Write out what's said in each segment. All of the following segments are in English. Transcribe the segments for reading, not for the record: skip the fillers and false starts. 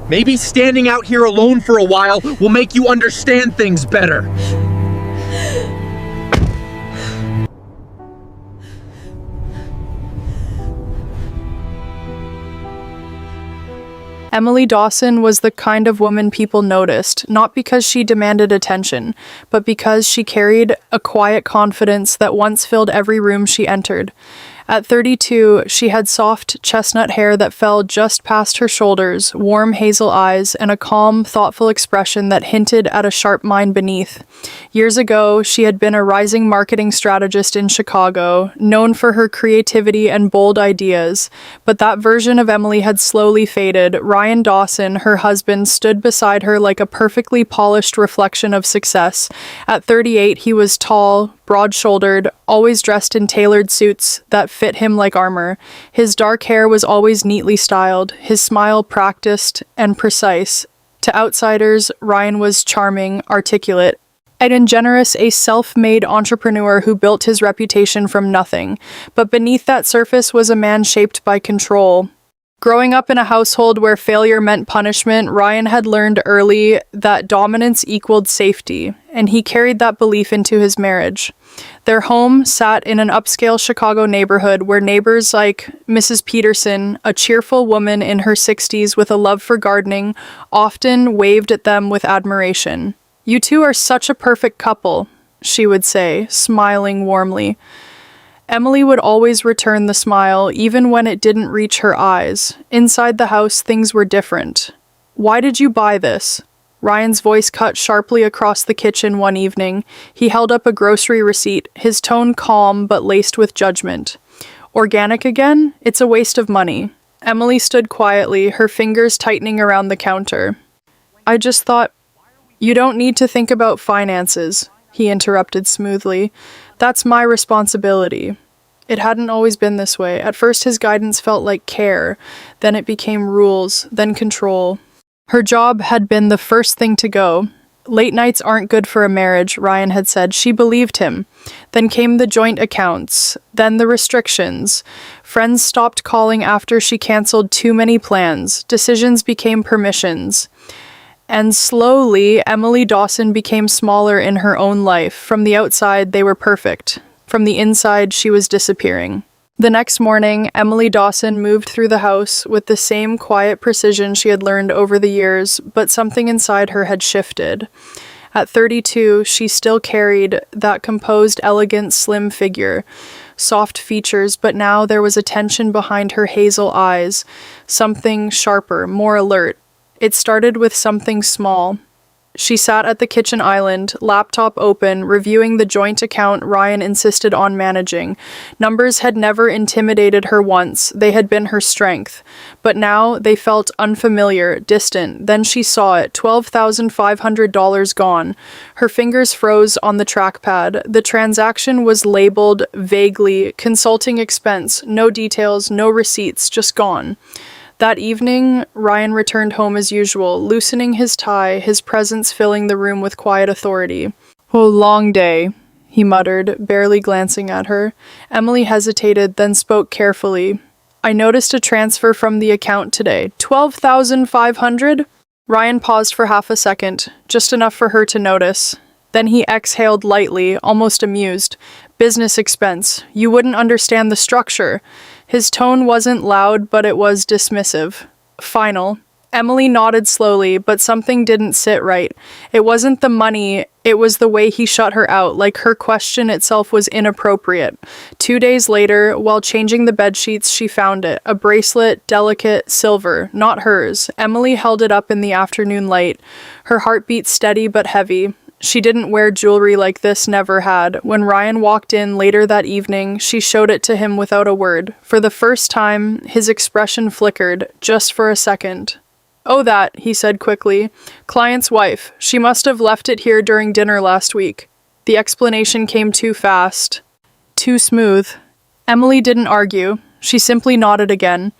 Maybe standing out here alone for a while will make you understand things better. Emily Dawson was the kind of woman people noticed, not because she demanded attention, but because she carried a quiet confidence that once filled every room she entered. At 32, she had soft chestnut hair that fell just past her shoulders, warm hazel eyes, and a calm, thoughtful expression that hinted at a sharp mind beneath. Years ago, she had been a rising marketing strategist in Chicago, known for her creativity and bold ideas. But that version of Emily had slowly faded. Ryan Dawson, her husband, stood beside her like a perfectly polished reflection of success. At 38, he was tall, broad-shouldered, always dressed in tailored suits that fit him like armor. His dark hair was always neatly styled, his smile practiced and precise. To outsiders, Ryan was charming, articulate, and generous, a self-made entrepreneur who built his reputation from nothing. But beneath that surface was a man shaped by control. Growing up in a household where failure meant punishment, Ryan had learned early that dominance equaled safety, and he carried that belief into his marriage. Their home sat in an upscale Chicago neighborhood where neighbors like Mrs. Peterson, a cheerful woman in her 60s with a love for gardening, often waved at them with admiration. "You two are such a perfect couple," she would say, smiling warmly. Emily would always return the smile, even when it didn't reach her eyes. Inside the house, things were different. "Why did you buy this?" Ryan's voice cut sharply across the kitchen one evening. He held up a grocery receipt, his tone calm but laced with judgment. "Organic again? It's a waste of money." Emily stood quietly, her fingers tightening around the counter. "I just thought, you don't need to think about finances," he interrupted smoothly. "That's my responsibility." It hadn't always been this way. At first his guidance felt like care, then it became rules, then control. Her job had been the first thing to go. Late nights aren't good for a marriage, Ryan had said. She believed him. Then came the joint accounts, then the restrictions. Friends stopped calling after she canceled too many plans. Decisions became permissions. And slowly, Emily Dawson became smaller in her own life. From the outside, they were perfect. From the inside, she was disappearing. The next morning, Emily Dawson moved through the house with the same quiet precision she had learned over the years, but something inside her had shifted. At 32, she still carried that composed, elegant, slim figure, soft features, but now there was a tension behind her hazel eyes, something sharper, more alert. It started with something small. She sat at the kitchen island, laptop open, reviewing the joint account Ryan insisted on managing. Numbers had never intimidated her once, they had been her strength. But now they felt unfamiliar, distant. Then she saw it, $12,500 gone. Her fingers froze on the trackpad. The transaction was labeled vaguely, consulting expense, no details, no receipts, just gone. That evening, Ryan returned home as usual, loosening his tie, his presence filling the room with quiet authority. "Oh, long day," he muttered, barely glancing at her. Emily hesitated, then spoke carefully. "I noticed a transfer from the account today. $12,500? Ryan paused for half a second, just enough for her to notice. Then he exhaled lightly, almost amused. "Business expense. You wouldn't understand the structure." His tone wasn't loud, but it was dismissive. Final. Emily nodded slowly, but something didn't sit right. It wasn't the money, it was the way he shut her out, like her question itself was inappropriate. 2 days later, while changing the bedsheets, she found it. A bracelet, delicate, silver, not hers. Emily held it up in the afternoon light. Her heart beat steady but heavy. She didn't wear jewelry like this, never had. When Ryan walked in later that evening, she showed it to him without a word. For the first time, his expression flickered, just for a second. "Oh, that," he said quickly. "Client's wife. She must have left it here during dinner last week." The explanation came too fast. Too smooth. Emily didn't argue. She simply nodded again.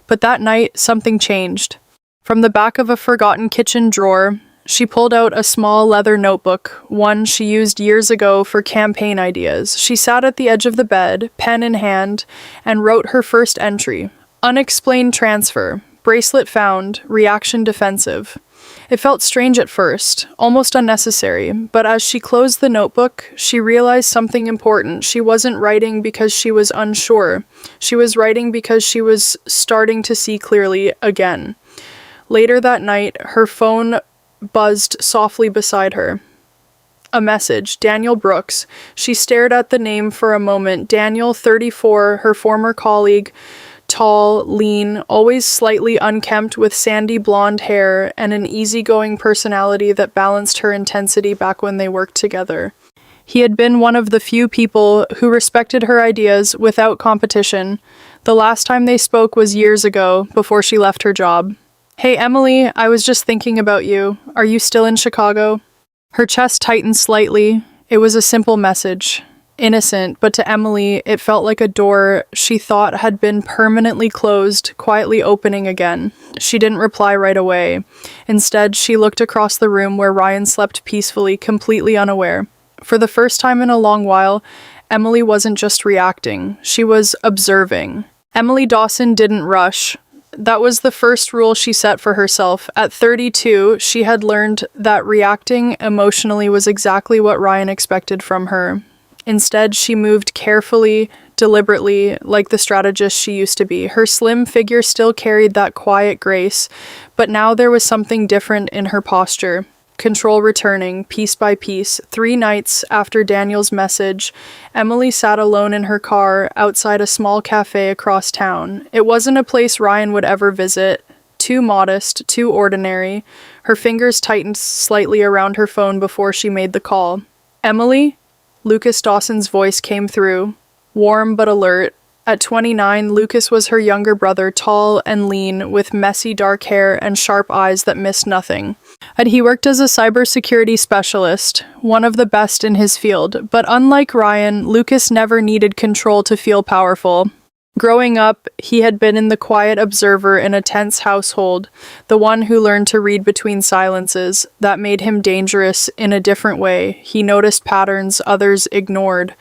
But that night, something changed. From the back of a forgotten kitchen drawer, she pulled out a small leather notebook, one she used years ago for campaign ideas. She sat at the edge of the bed, pen in hand, and wrote her first entry. Unexplained transfer. Bracelet found, reaction defensive. It felt strange at first, almost unnecessary, but as she closed the notebook, she realized something important. She wasn't writing because she was unsure. She was writing because she was starting to see clearly again. Later that night, her phone buzzed softly beside her. A message, Daniel Brooks. She stared at the name for a moment. Daniel, 34, her former colleague, tall, lean, always slightly unkempt with sandy blonde hair and an easygoing personality that balanced her intensity back when they worked together. He had been one of the few people who respected her ideas without competition. The last time they spoke was years ago, before she left her job. "Hey, Emily, I was just thinking about you. Are you still in Chicago?" Her chest tightened slightly. It was a simple message. Innocent, but to Emily, it felt like a door she thought had been permanently closed, quietly opening again. She didn't reply right away. Instead, she looked across the room where Ryan slept peacefully, completely unaware. For the first time in a long while, Emily wasn't just reacting. She was observing. Emily Dawson didn't rush. That was the first rule she set for herself. At 32, she had learned that reacting emotionally was exactly what Ryan expected from her. Instead, she moved carefully, deliberately, like the strategist she used to be. Her slim figure still carried that quiet grace, but now there was something different in her posture. Control returning, piece by piece. 3 nights after Daniel's message, Emily sat alone in her car outside a small cafe across town. It wasn't a place Ryan would ever visit. Too modest, too ordinary. Her fingers tightened slightly around her phone before she made the call. "Emily?" Lucas Dawson's voice came through, warm but alert. At 29, Lucas was her younger brother, tall and lean, with messy dark hair and sharp eyes that missed nothing. And he worked as a cybersecurity specialist, one of the best in his field. But unlike Ryan, Lucas never needed control to feel powerful. Growing up, he had been in the quiet observer in a tense household, the one who learned to read between silences. That made him dangerous in a different way. He noticed patterns others ignored.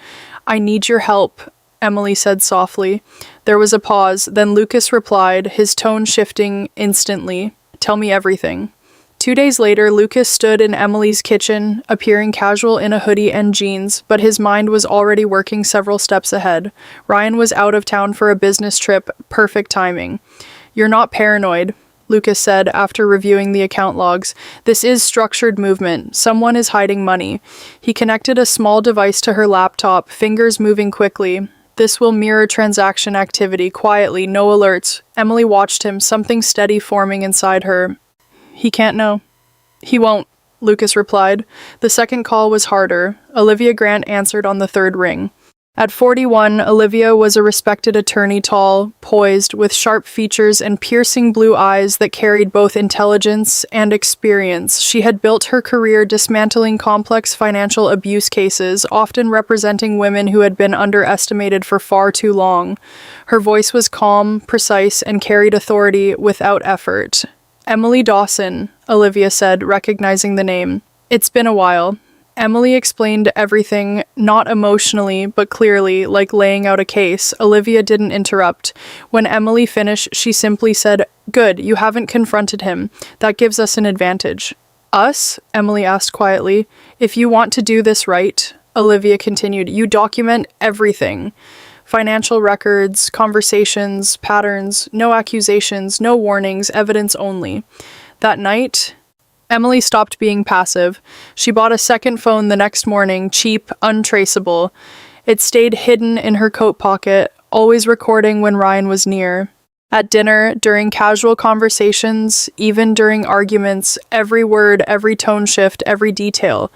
"I need your help," Emily said softly. There was a pause, then Lucas replied, his tone shifting instantly. "Tell me everything." 2 days later, Lucas stood in Emily's kitchen, appearing casual in a hoodie and jeans, but his mind was already working several steps ahead. Ryan was out of town for a business trip, perfect timing. "You're not paranoid," Lucas said after reviewing the account logs. "This is structured movement. Someone is hiding money." He connected a small device to her laptop, fingers moving quickly. "This will mirror transaction activity, quietly, no alerts." Emily watched him, something steady forming inside her. "He can't know." "He won't," Lucas replied. The second call was harder. Olivia Grant answered on the third ring. At 41, Olivia was a respected attorney, tall, poised, with sharp features and piercing blue eyes that carried both intelligence and experience. She had built her career dismantling complex financial abuse cases, often representing women who had been underestimated for far too long. Her voice was calm, precise, and carried authority without effort. "Emily Dawson," Olivia said, recognizing the name. "It's been a while." Emily explained everything, not emotionally, but clearly, like laying out a case. Olivia didn't interrupt. When Emily finished, she simply said, "Good, you haven't confronted him. That gives us an advantage." "Us?" Emily asked quietly. "If you want to do this right," Olivia continued, "you document everything. Financial records, conversations, patterns, no accusations, no warnings, evidence only." That night, Emily stopped being passive. She bought a second phone the next morning, cheap, untraceable. It stayed hidden in her coat pocket, always recording when Ryan was near. At dinner, during casual conversations, even during arguments, every word, every tone shift, every detail.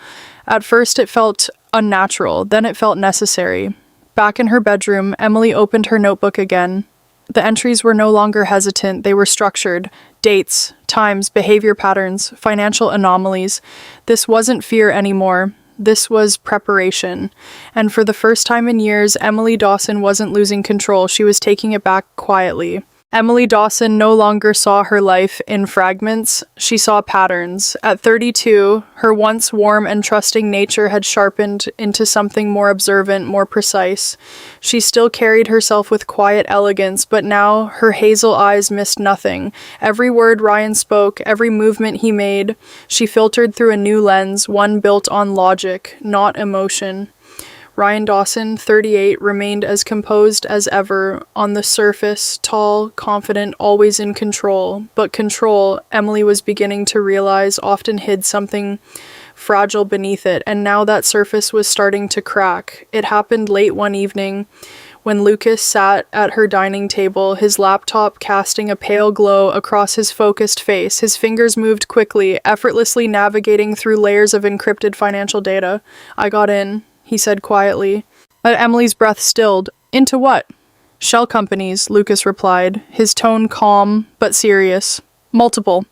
At first it felt unnatural, then it felt necessary. Back in her bedroom, Emily opened her notebook again. The entries were no longer hesitant, they were structured. Dates, times, behavior patterns, financial anomalies. This wasn't fear anymore. This was preparation. And for the first time in years, Emily Dawson wasn't losing control, she was taking it back quietly. Emily Dawson no longer saw her life in fragments, she saw patterns. At 32, her once warm and trusting nature had sharpened into something more observant, more precise. She still carried herself with quiet elegance, but now her hazel eyes missed nothing. Every word Ryan spoke, every movement he made, she filtered through a new lens, one built on logic, not emotion. Ryan Dawson, 38, remained as composed as ever, on the surface, tall, confident, always in control. But control, Emily was beginning to realize, often hid something fragile beneath it, and now that surface was starting to crack. It happened late one evening, when Lucas sat at her dining table, his laptop casting a pale glow across his focused face. His fingers moved quickly, effortlessly navigating through layers of encrypted financial data. "I got in," he said quietly. But Emily's breath stilled. "Into what?" "Shell companies," Lucas replied, his tone calm but serious. "Multiple.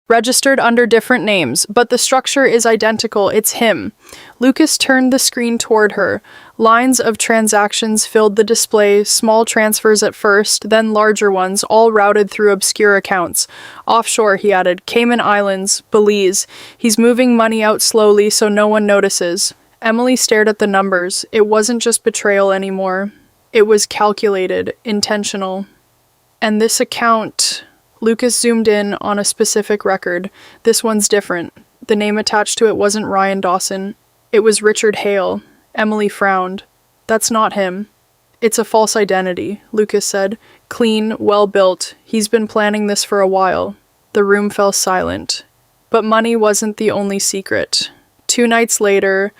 Registered under different names, but the structure is identical. It's him." Lucas turned the screen toward her. Lines of transactions filled the display, small transfers at first, then larger ones, all routed through obscure accounts. "Offshore," he added. "Cayman Islands, Belize. He's moving money out slowly so no one notices." Emily stared at the numbers. It wasn't just betrayal anymore. It was calculated, intentional. And this account... Lucas zoomed in on a specific record. "This one's different." The name attached to it wasn't Ryan Dawson. It was Richard Hale. Emily frowned. "That's not him." "It's a false identity," Lucas said. "Clean, well-built. He's been planning this for a while." The room fell silent. But money wasn't the only secret. 2 nights later,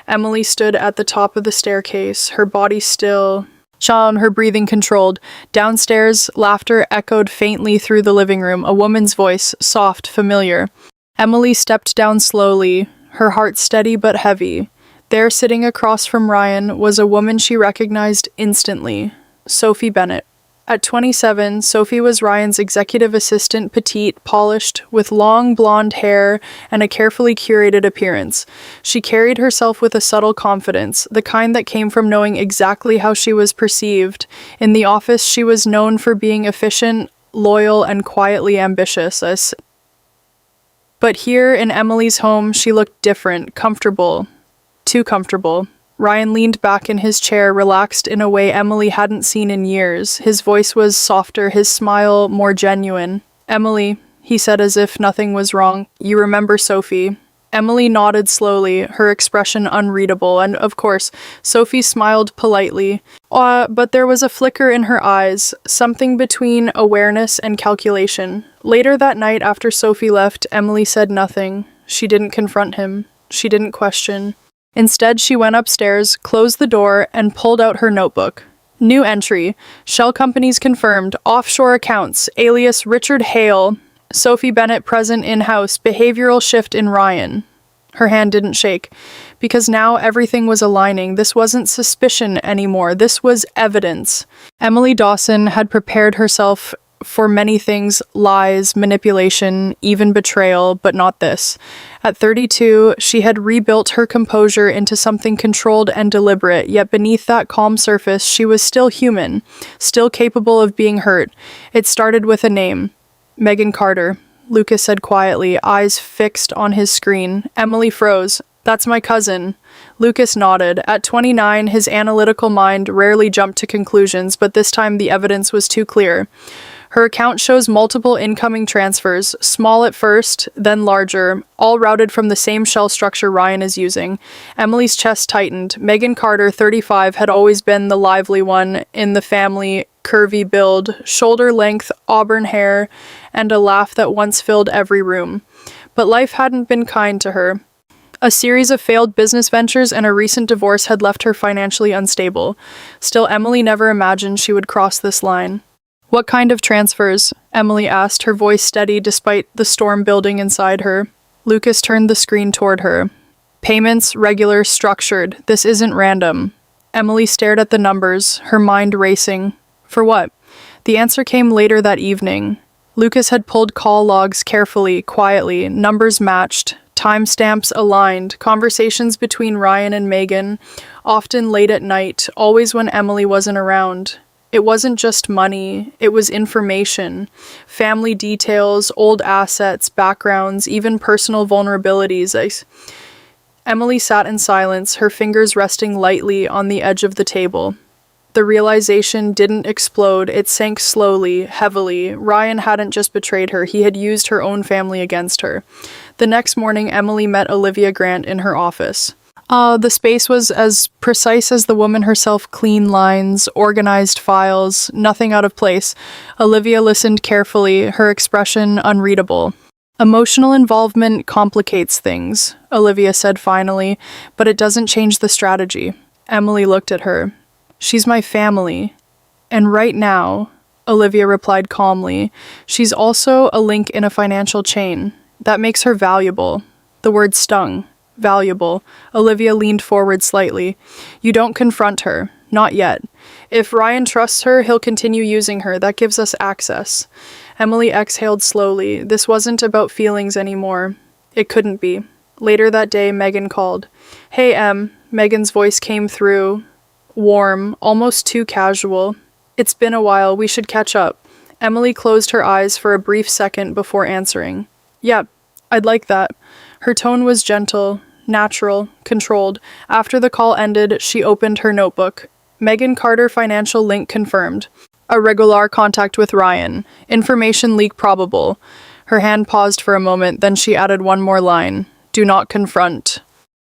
Emily stood at the top of the staircase, her body still, her breathing controlled. Downstairs, laughter echoed faintly through the living room, a woman's voice, soft, familiar. Emily stepped down slowly, her heart steady but heavy. There, sitting across from Ryan, was a woman she recognized instantly, Sophie Bennett. At 27, Sophie was Ryan's executive assistant, petite, polished, with long blonde hair and a carefully curated appearance. She carried herself with a subtle confidence, the kind that came from knowing exactly how she was perceived. In the office, she was known for being efficient, loyal, and quietly ambitious. But here, in Emily's home, she looked different, comfortable. Too comfortable. Ryan leaned back in his chair, relaxed in a way Emily hadn't seen in years. His voice was softer, his smile more genuine. "Emily," he said as if nothing was wrong, "you remember Sophie?" Emily nodded slowly, her expression unreadable, and of course, Sophie smiled politely. But there was a flicker in her eyes, something between awareness and calculation. Later that night, after Sophie left, Emily said nothing. She didn't confront him. She didn't question. Instead, she went upstairs, closed the door, and pulled out her notebook. New entry. Shell companies confirmed. Offshore accounts. Alias Richard Hale. Sophie Bennett present in-house. Behavioral shift in Ryan. Her hand didn't shake. Because now everything was aligning. This wasn't suspicion anymore. This was evidence. Emily Dawson had prepared herself for many things, lies, manipulation, even betrayal, but not this. At 32, she had rebuilt her composure into something controlled and deliberate, yet beneath that calm surface, she was still human, still capable of being hurt. It started with a name. Megan Carter, Lucas said quietly, eyes fixed on his screen. Emily froze. "That's my cousin." Lucas nodded. At 29, his analytical mind rarely jumped to conclusions, but this time the evidence was too clear. Her account shows multiple incoming transfers, small at first, then larger, all routed from the same shell structure Ryan is using. Emily's chest tightened. Megan Carter, 35, had always been the lively one in the family, curvy build, shoulder-length auburn hair, and a laugh that once filled every room. But life hadn't been kind to her. A series of failed business ventures and a recent divorce had left her financially unstable. Still, Emily never imagined she would cross this line. "What kind of transfers?" Emily asked, her voice steady despite the storm building inside her. Lucas turned the screen toward her. "Payments, regular, structured. This isn't random." Emily stared at the numbers, her mind racing. For what? The answer came later that evening. Lucas had pulled call logs carefully, quietly, numbers matched, timestamps aligned, conversations between Ryan and Megan, often late at night, always when Emily wasn't around. It wasn't just money, it was information, family details, old assets, backgrounds, even personal vulnerabilities. Emily sat in silence, her fingers resting lightly on the edge of the table. The realization didn't explode, it sank slowly, heavily. Ryan hadn't just betrayed her, he had used her own family against her. The next morning, Emily met Olivia Grant in her office. The space was as precise as the woman herself, clean lines, organized files, nothing out of place. Olivia listened carefully, her expression unreadable. Emotional involvement complicates things, Olivia said finally, but it doesn't change the strategy. Emily looked at her. She's my family. And right now, Olivia replied calmly, she's also a link in a financial chain. That makes her valuable. The word stung. Valuable. Olivia leaned forward slightly. You don't confront her. Not yet. If Ryan trusts her, he'll continue using her. That gives us access. Emily exhaled slowly. This wasn't about feelings anymore. It couldn't be. Later that day, Megan called. Hey, Em. Megan's voice came through. Warm, almost too casual. It's been a while. We should catch up. Emily closed her eyes for a brief second before answering. Yeah, I'd like that. Her tone was gentle, natural, controlled. After the call ended, she opened her notebook. Megan Carter financial link confirmed. A regular contact with Ryan. Information leak probable. Her hand paused for a moment, then she added one more line. Do not confront.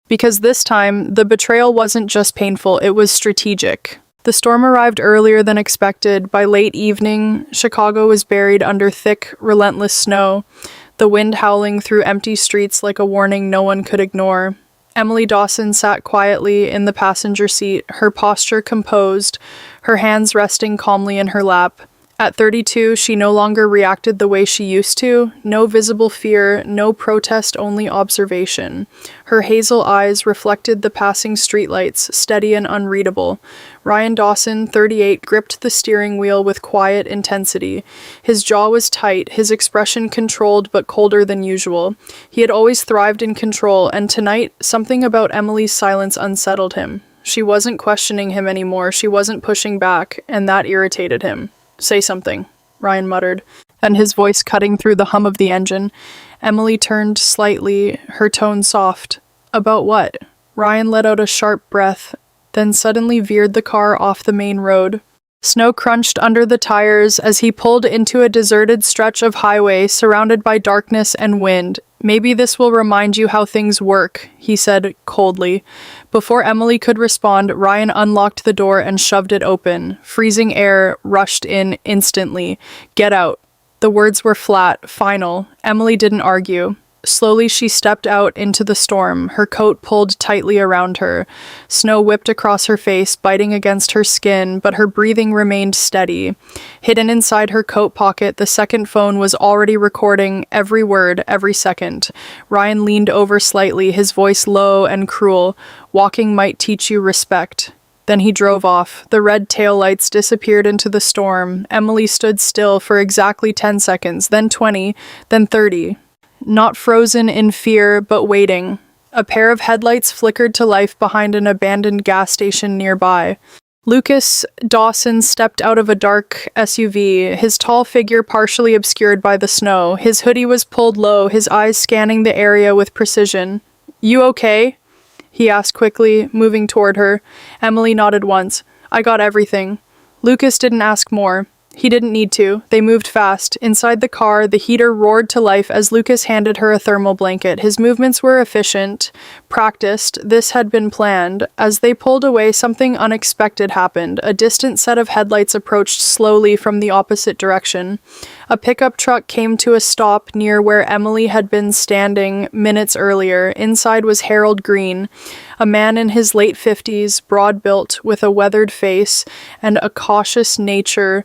Because this time, the betrayal wasn't just painful, it was strategic. The storm arrived earlier than expected. By late evening, Chicago was buried under thick, relentless snow, the wind howling through empty streets like a warning no one could ignore. Emily Dawson sat quietly in the passenger seat, her posture composed, her hands resting calmly in her lap. At 32, she no longer reacted the way she used to. No visible fear, no protest, only observation. Her hazel eyes reflected the passing streetlights, steady and unreadable. Ryan Dawson, 38, gripped the steering wheel with quiet intensity. His jaw was tight, his expression controlled but colder than usual. He had always thrived in control, and tonight, something about Emily's silence unsettled him. She wasn't questioning him anymore, she wasn't pushing back, and that irritated him. Say something, Ryan muttered, and his voice cutting through the hum of the engine. Emily turned slightly, her tone soft. About what? Ryan let out a sharp breath, then suddenly veered the car off the main road. Snow crunched under the tires as he pulled into a deserted stretch of highway surrounded by darkness and wind. Maybe this will remind you how things work, he said coldly. Before Emily could respond, Ryan unlocked the door and shoved it open. Freezing air rushed in instantly. Get out. The words were flat, final. Emily didn't argue. Slowly she stepped out into the storm, her coat pulled tightly around her. Snow whipped across her face, biting against her skin, but her breathing remained steady. Hidden inside her coat pocket, the second phone was already recording every word, every second. Ryan leaned over slightly, his voice low and cruel. Walking might teach you respect. Then he drove off. The red taillights disappeared into the storm. Emily stood still for exactly 10 seconds, then 20, then 30. Not frozen in fear, but waiting. A pair of headlights flickered to life behind an abandoned gas station nearby. Lucas Dawson stepped out of a dark SUV, his tall figure partially obscured by the snow. His hoodie was pulled low, his eyes scanning the area with precision. You okay? He asked quickly, moving toward her. Emily nodded once. I got everything. Lucas didn't ask more. He didn't need to. They moved fast. Inside the car, the heater roared to life as Lucas handed her a thermal blanket. His movements were efficient, practiced. This had been planned. As they pulled away, something unexpected happened. A distant set of headlights approached slowly from the opposite direction. A pickup truck came to a stop near where Emily had been standing minutes earlier. Inside was Harold Green, a man in his late 50s, broad-built, with a weathered face and a cautious nature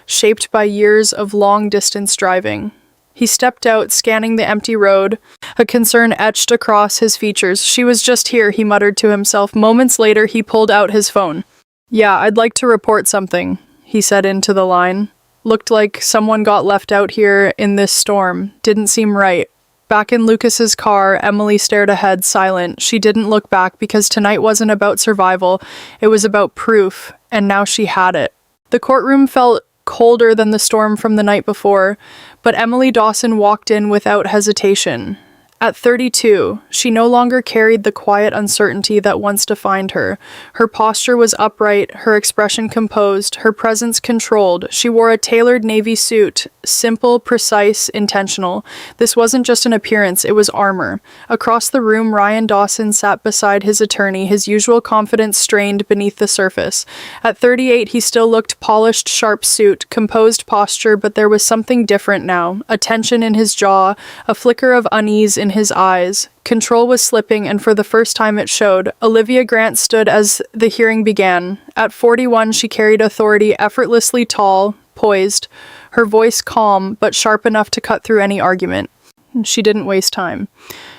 shaped by years of long-distance driving. He stepped out, scanning the empty road, a concern etched across his features. She was just here, he muttered to himself. Moments later, he pulled out his phone. Yeah, I'd like to report something, he said into the line. Looked like someone got left out here in this storm. Didn't seem right. Back in Lucas's car, Emily stared ahead, silent. She didn't look back because tonight wasn't about survival. It was about proof, and now she had it. The courtroom felt colder than the storm from the night before, but Emily Dawson walked in without hesitation. At 32, she no longer carried the quiet uncertainty that once defined her. Her posture was upright, her expression composed, her presence controlled. She wore a tailored navy suit, simple, precise, intentional. This wasn't just an appearance, it was armor. Across the room, Ryan Dawson sat beside his attorney, his usual confidence strained beneath the surface. At 38, he still looked polished, sharp suit, composed posture, but there was something different now. A tension in his jaw, a flicker of unease in his eyes. Control was slipping, and for the first time it showed. Olivia Grant stood as the hearing began. At 41, she carried authority, effortlessly tall, poised, her voice calm, but sharp enough to cut through any argument. She didn't waste time.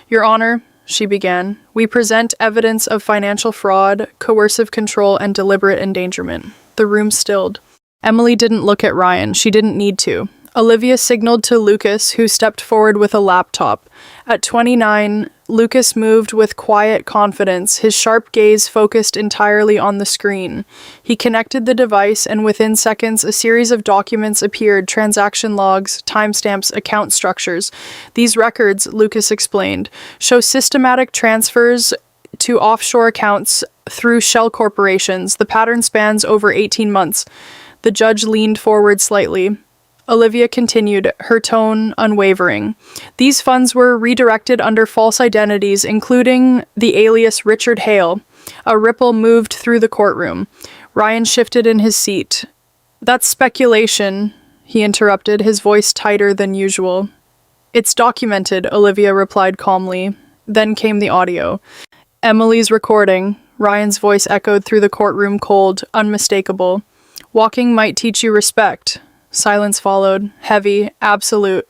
"Your Honor," she began, "we present evidence of financial fraud, coercive control, and deliberate endangerment." The room stilled. Emily didn't look at Ryan. She didn't need to. Olivia signaled to Lucas, who stepped forward with a laptop. At 29, Lucas moved with quiet confidence, his sharp gaze focused entirely on the screen. He connected the device, and within seconds, a series of documents appeared: transaction logs, timestamps, account structures. These records, Lucas explained, show systematic transfers to offshore accounts through shell corporations. The pattern spans over 18 months. The judge leaned forward slightly. Olivia continued, her tone unwavering. These funds were redirected under false identities, including the alias Richard Hale. A ripple moved through the courtroom. Ryan shifted in his seat. "That's speculation," he interrupted, his voice tighter than usual. "It's documented," Olivia replied calmly. Then came the audio. Emily's recording. Ryan's voice echoed through the courtroom, cold, unmistakable. "Walking might teach you respect." Silence followed, heavy, absolute.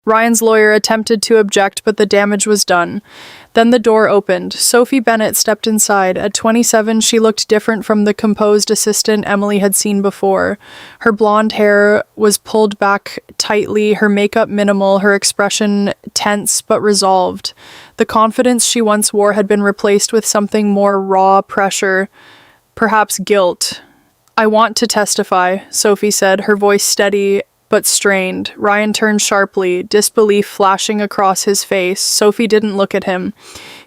Ryan's lawyer attempted to object, but the damage was done. Then the door opened. Sophie Bennett stepped inside. At 27, she looked different from the composed assistant Emily had seen before. Her blonde hair was pulled back tightly, her makeup minimal, her expression tense but resolved. The confidence she once wore had been replaced with something more raw: pressure, perhaps guilt. "I want to testify," Sophie said, her voice steady but strained. Ryan turned sharply, disbelief flashing across his face. Sophie didn't look at him.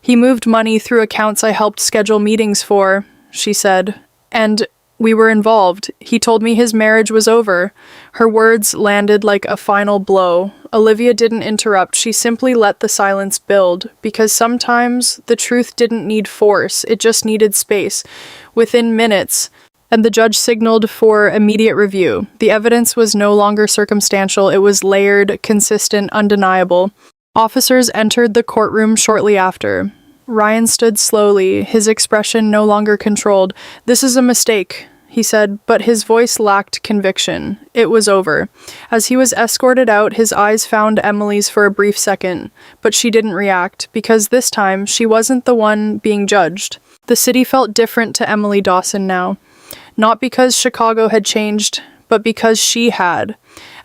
"He moved money through accounts I helped schedule meetings for," she said. "And we were involved. He told me his marriage was over." Her words landed like a final blow. Olivia didn't interrupt. She simply let the silence build, because sometimes the truth didn't need force, it just needed space. Within minutes, and the judge signaled for immediate review. The evidence was no longer circumstantial, it was layered, consistent, undeniable. Officers entered the courtroom shortly after. Ryan stood slowly, his expression no longer controlled. "This is a mistake," he said, but his voice lacked conviction. It was over. As he was escorted out, his eyes found Emily's for a brief second, but she didn't react, because this time she wasn't the one being judged. The city felt different to Emily Dawson now. Not because Chicago had changed, but because she had.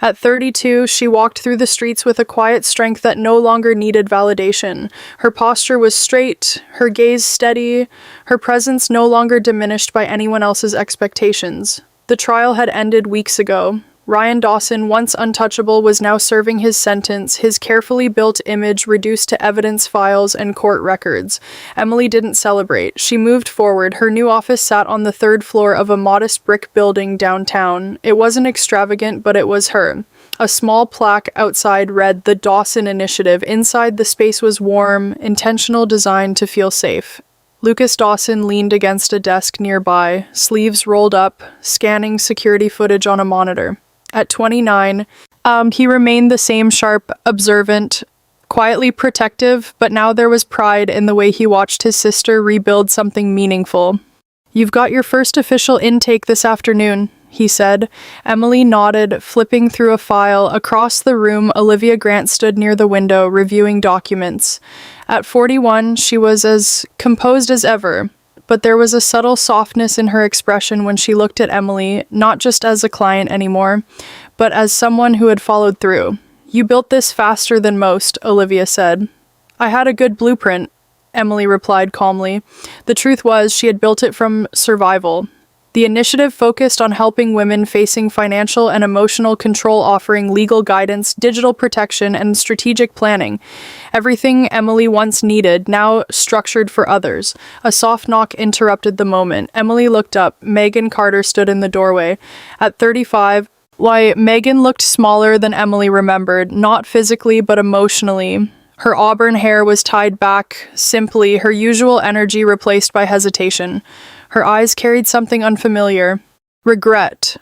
At 32, she walked through the streets with a quiet strength that no longer needed validation. Her posture was straight, her gaze steady, her presence no longer diminished by anyone else's expectations. The trial had ended weeks ago. Ryan Dawson, once untouchable, was now serving his sentence, his carefully built image reduced to evidence files and court records. Emily didn't celebrate. She moved forward. Her new office sat on the third floor of a modest brick building downtown. It wasn't extravagant, but it was her. A small plaque outside read, "The Dawson Initiative." Inside, the space was warm, intentional, designed to feel safe. Lucas Dawson leaned against a desk nearby, sleeves rolled up, scanning security footage on a monitor. At 29, he remained the same sharp, observant, quietly protective, but now there was pride in the way he watched his sister rebuild something meaningful. "You've got your first official intake this afternoon," he said. Emily nodded, flipping through a file. Across the room, Olivia Grant stood near the window, reviewing documents. At 41, she was as composed as ever, but there was a subtle softness in her expression when she looked at Emily, not just as a client anymore, but as someone who had followed through. "You built this faster than most," Olivia said. "I had a good blueprint," Emily replied calmly. The truth was, she had built it from survival. The initiative focused on helping women facing financial and emotional control, offering legal guidance, digital protection, and strategic planning. Everything Emily once needed, now structured for others. A soft knock interrupted the moment. Emily looked up. Megan Carter stood in the doorway. At 35, why, Megan looked smaller than Emily remembered, not physically but emotionally. Her auburn hair was tied back simply, her usual energy replaced by hesitation. Her eyes carried something unfamiliar. Regret.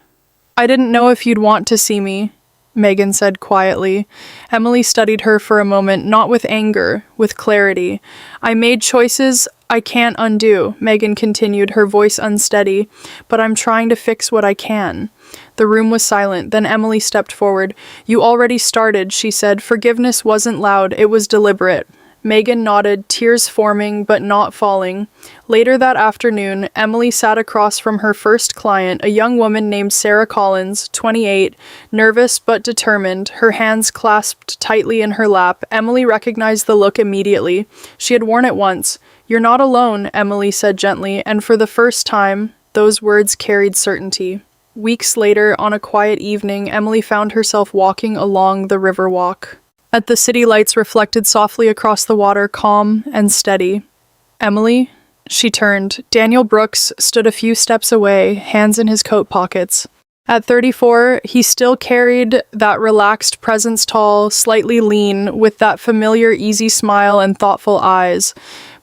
I didn't know if you'd want to see me, Megan said quietly. Emily studied her for a moment, not with anger, with clarity. I made choices I can't undo, Megan continued, her voice unsteady, but I'm trying to fix what I can. The room was silent. Then Emily stepped forward. You already started, she said. Forgiveness wasn't loud, it was deliberate. Megan nodded, tears forming but not falling. Later that afternoon, Emily sat across from her first client, a young woman named Sarah Collins, 28, nervous but determined, her hands clasped tightly in her lap. Emily recognized the look immediately. She had worn it once. You're not alone, Emily said gently, and for the first time, those words carried certainty. Weeks later, on a quiet evening, Emily found herself walking along the river walk. At the city lights reflected softly across the water, calm and steady. Emily? She turned. Daniel Brooks stood a few steps away, hands in his coat pockets. At 34, he still carried that relaxed presence, tall, slightly lean, with that familiar easy smile and thoughtful eyes.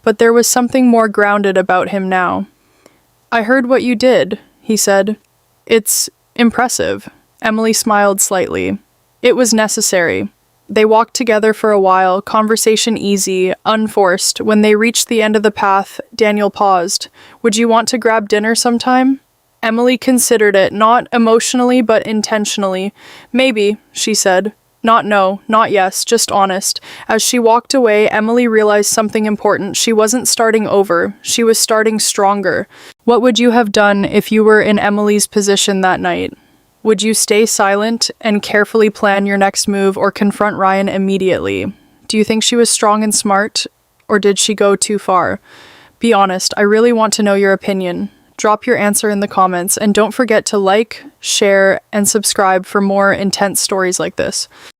But there was something more grounded about him now. I heard what you did, he said. It's impressive. Emily smiled slightly. It was necessary. They walked together for a while, conversation easy, unforced. When they reached the end of the path, Daniel paused. Would you want to grab dinner sometime? Emily considered it, not emotionally but intentionally. Maybe, she said. Not no, not yes, just honest. As she walked away, Emily realized something important. She wasn't starting over. She was starting stronger. What would you have done if you were in Emily's position that night? Would you stay silent and carefully plan your next move or confront Ryan immediately? Do you think she was strong and smart, or did she go too far? Be honest, I really want to know your opinion. Drop your answer in the comments, and don't forget to like, share, and subscribe for more intense stories like this.